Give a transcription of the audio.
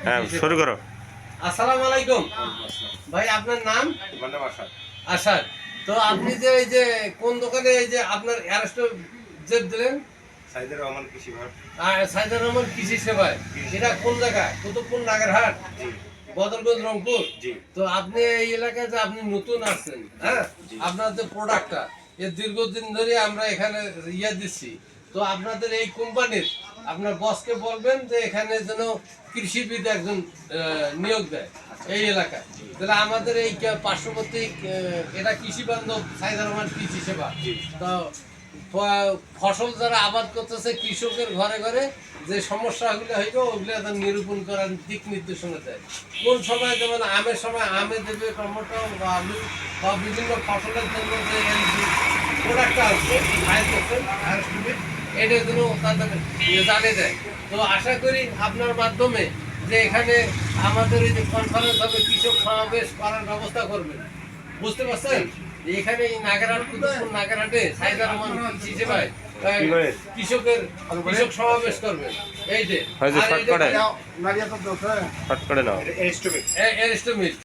হ্যাঁ, শুরু করো। আসসালামু আলাইকুম ভাই, আপনার নাম? আসাদ। তো আপনি যে এই যে কোন দোকানে এই যে আপনার অ্যারেস্ট যে দিলেন? সাইদুর রহমান কৃষি ভাট। সাইদুর রহমান কৃষি সেবায়, এটা কোন জায়গা? কুতুবপুর নাগেরহাট, জি বদরগঞ্জ, রংপুর। জি তো আপনি এই এলাকায় যে আপনি নতুন আসছেন, হ্যাঁ, আপনার যে প্রোডাক্টটা এর দীর্ঘদিন ধরে আমরা এখানে দিচ্ছি। তো আপনাদের এই কোম্পানির আপনার বসকে বলবেন যে এখানে যেন কৃষিবিদ একজন নিয়োগ দেয় এই এলাকায়। তাহলে আমাদের এই পার্শ্ববর্তী এটা কৃষি বান্ধব সাইদুর রহমান কৃষি সেবা। তো ফসল যারা আবাদ করতেছে কৃষকের ঘরে ঘরে যে সমস্যাগুলো হইবে ওগুলো নিরূপণ করার দিক নির্দেশনা দেয়। কোন সময় যেমন আমের সময় আমে দেবে, টমেটো বা আলু বা বিভিন্ন ফসলের জন্য যে প্রোডাক্টটা আসবে এটা যেন তাদের জানিয়ে দেয়। তো আশা করি আপনার মাধ্যমে যে এখানে আমাদের এই যে কনফারেন্স হবে, কৃষক সমাবেশ করার ব্যবস্থা করবেন। বুঝতে পারছেন? এখানে এই নাগেরহাটে সাইদুর রহমান কৃষি সেবায় কৃষক সমাবেশ করবেন। এই যে শর্ট করে নাও। এর এস্টিমেট এর